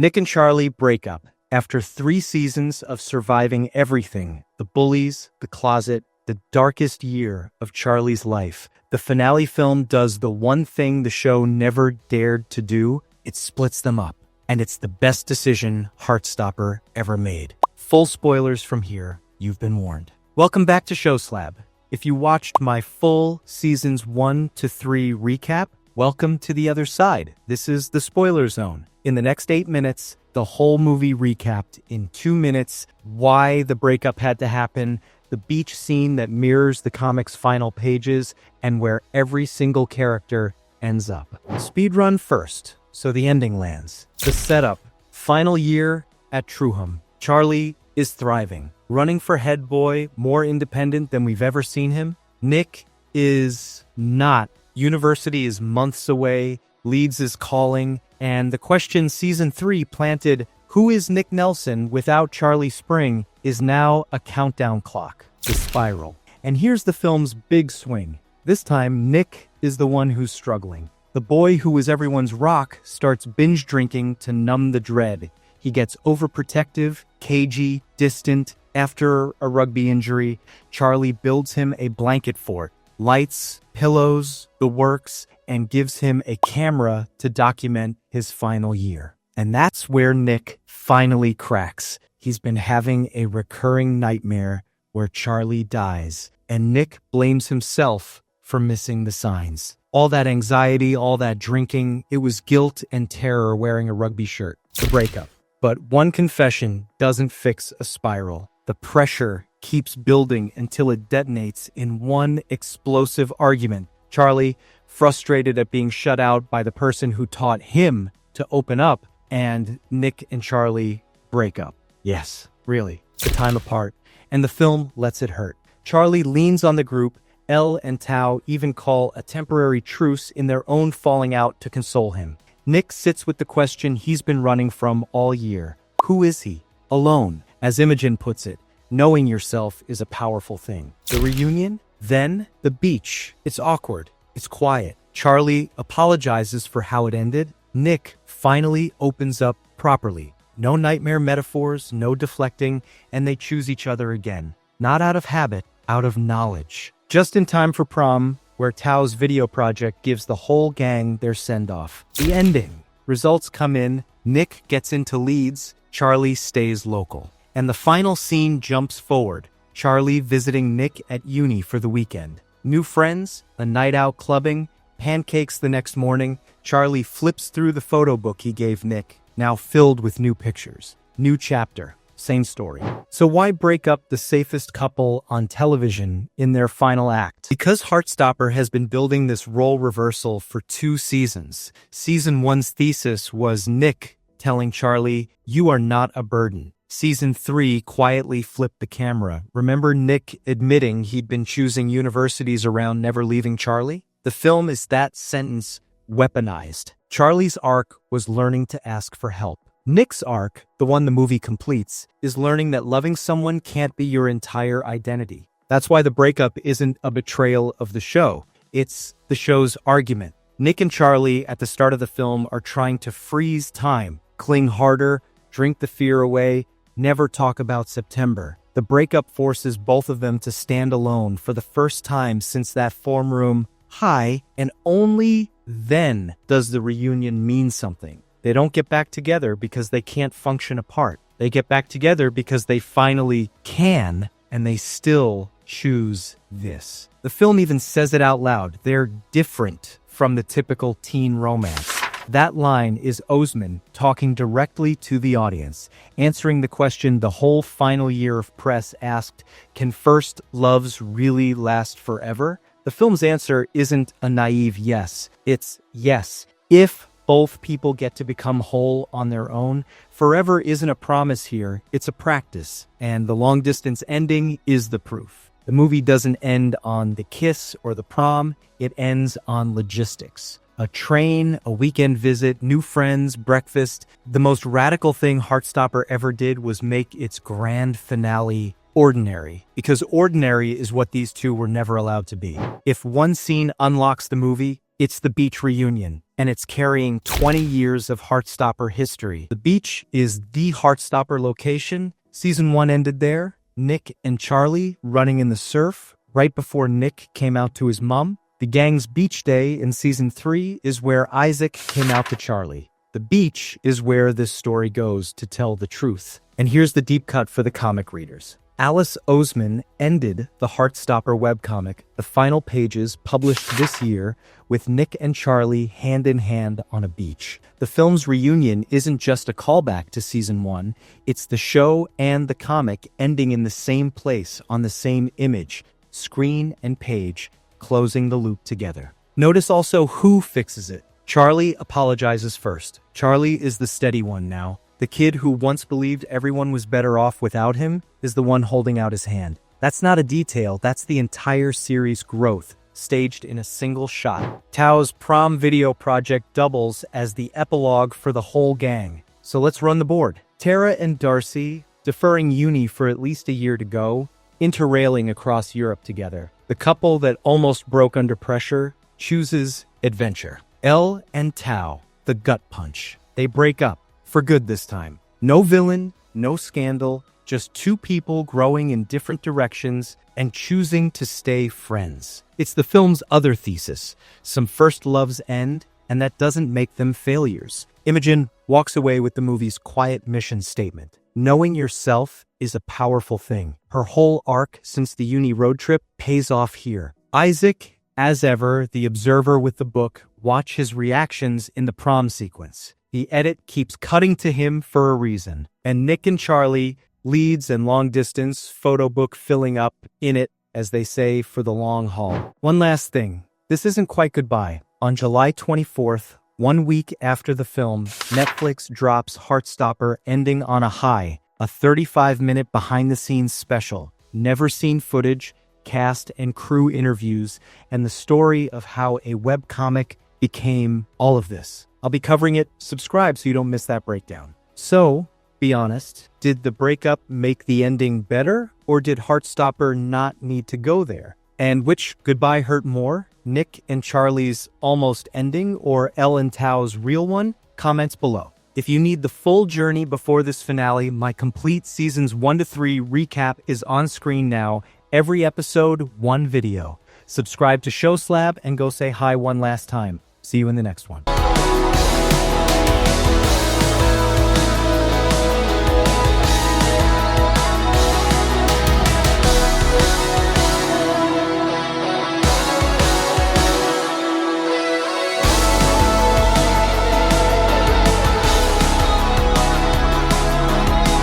Nick and Charlie break up. After 3 seasons of surviving everything, the bullies, the closet, the darkest year of Charlie's life, the finale film does the one thing the show never dared to do. It splits them up. And it's the best decision Heartstopper ever made. Full spoilers from here. You've been warned. Welcome back to Show Slab. If you watched my full seasons 1 to 3 recap, welcome to the other side. This is the spoiler zone. In the next 8 minutes, the whole movie recapped in 2 minutes, why the breakup had to happen, the beach scene that mirrors the comic's final pages, and where every single character ends up. Speedrun first, so the ending lands. The setup. Final year at Truham. Charlie is thriving. Running for head boy, more independent than we've ever seen him. Nick is not. University is months away. Leeds is calling. And the question season 3 planted, who is Nick Nelson without Charlie Spring, is now a countdown clock. The spiral. And here's the film's big swing. This time, Nick is the one who's struggling. The boy who was everyone's rock starts binge drinking to numb the dread. He gets overprotective, cagey, distant. After a rugby injury, Charlie builds him a blanket fort, lights, pillows, the works, and gives him a camera to document his final year. And that's where Nick finally cracks. He's been having a recurring nightmare where Charlie dies, and Nick blames himself for missing the signs. All that anxiety, all that drinking, it was guilt and terror wearing a rugby shirt. The breakup. But one confession doesn't fix a spiral. The pressure keeps building until it detonates in one explosive argument. Charlie, frustrated at being shut out by the person who taught him to open up, and Nick and Charlie break up. Yes, really, the time apart. And the film lets it hurt. Charlie leans on the group. Elle and Tao even call a temporary truce in their own falling out to console him. Nick sits with the question he's been running from all year. Who is he? Alone. As Imogen puts it, knowing yourself is a powerful thing. The reunion? Then the beach. It's awkward. It's quiet. Charlie apologizes for how it ended. Nick finally opens up properly. No nightmare metaphors, no deflecting, and they choose each other again. Not out of habit, out of knowledge. Just in time for prom, where Tao's video project gives the whole gang their send-off. The ending. Results come in. Nick gets into Leeds. Charlie stays local. And the final scene jumps forward. Charlie visiting Nick at uni for the weekend. New friends, a night out clubbing, pancakes the next morning. Charlie flips through the photo book he gave Nick, now filled with new pictures. New chapter. Same story. So why break up the safest couple on television in their final act? Because Heartstopper has been building this role reversal for 2 seasons. Season 1's thesis was Nick telling Charlie, "You are not a burden." Season 3 quietly flipped the camera. Remember Nick admitting he'd been choosing universities around never leaving Charlie? The film is that sentence weaponized. Charlie's arc was learning to ask for help. Nick's arc, the one the movie completes, is learning that loving someone can't be your entire identity. That's why the breakup isn't a betrayal of the show. It's the show's argument. Nick and Charlie at the start of the film are trying to freeze time, cling harder, drink the fear away, never talk about September. The breakup forces both of them to stand alone for the first time since that form room high, and only then does the reunion mean something. They don't get back together because they can't function apart. They get back together because they finally can, and they still choose this. The film even says it out loud. They're different from the typical teen romance. That line is Osman talking directly to the audience, answering the question the whole final year of press asked, can first loves really last forever? The film's answer isn't a naive yes. It's yes. If both people get to become whole on their own, forever isn't a promise here, it's a practice. And the long-distance ending is the proof. The movie doesn't end on the kiss or the prom, it ends on logistics. A train, a weekend visit, new friends, breakfast. The most radical thing Heartstopper ever did was make its grand finale ordinary, because ordinary is what these two were never allowed to be. If one scene unlocks the movie, It's the beach reunion, and it's carrying 20 years of Heartstopper history. The beach is the Heartstopper location. Season 1 ended there. Nick and Charlie running in the surf right before Nick came out to his mom. The gang's beach day in Season 3 is where Isaac came out to Charlie. The beach is where this story goes to tell the truth. And here's the deep cut for the comic readers. Alice Oseman ended the Heartstopper webcomic, the final pages published this year, with Nick and Charlie hand in hand on a beach. The film's reunion isn't just a callback to Season 1, it's the show and the comic ending in the same place on the same image, screen and page, closing the loop together. Notice also who fixes it. Charlie apologizes first. Charlie is the steady one now. The kid who once believed everyone was better off without him is the one holding out his hand. That's not a detail, that's the entire series' growth, staged in a single shot. Tao's prom video project doubles as the epilogue for the whole gang. So let's run the board. Tara and Darcy, deferring uni for at least a year to go, interrailing across Europe together. The couple that almost broke under pressure chooses adventure. Elle and Tao, the gut punch. They break up. For good this time. No villain, no scandal, just two people growing in different directions and choosing to stay friends. It's the film's other thesis. Some first loves end, and that doesn't make them failures. Imogen walks away with the movie's quiet mission statement. Knowing yourself is a powerful thing. Her whole arc since the uni road trip pays off here. Isaac, as ever, the observer with the book, watch his reactions in the prom sequence. The edit keeps cutting to him for a reason. And Nick and Charlie, leads and long distance, photo book filling up in it, as they say, for the long haul. One last thing. This isn't quite goodbye. On July 24th, 1 week after the film, Netflix drops Heartstopper ending on a high, a 35-minute behind-the-scenes special. Never seen footage, cast and crew interviews, and the story of how a webcomic became all of this. I'll be covering it. Subscribe so you don't miss that breakdown. So, be honest, did the breakup make the ending better, or did Heartstopper not need to go there? And which goodbye hurt more? Nick and Charlie's almost ending, or Elle and Tao's real one? Comments below. If you need the full journey before this finale, my complete seasons 1 to 3 recap is on screen now. Every episode, one video. Subscribe to Show Slab and go say hi one last time. See you in the next one.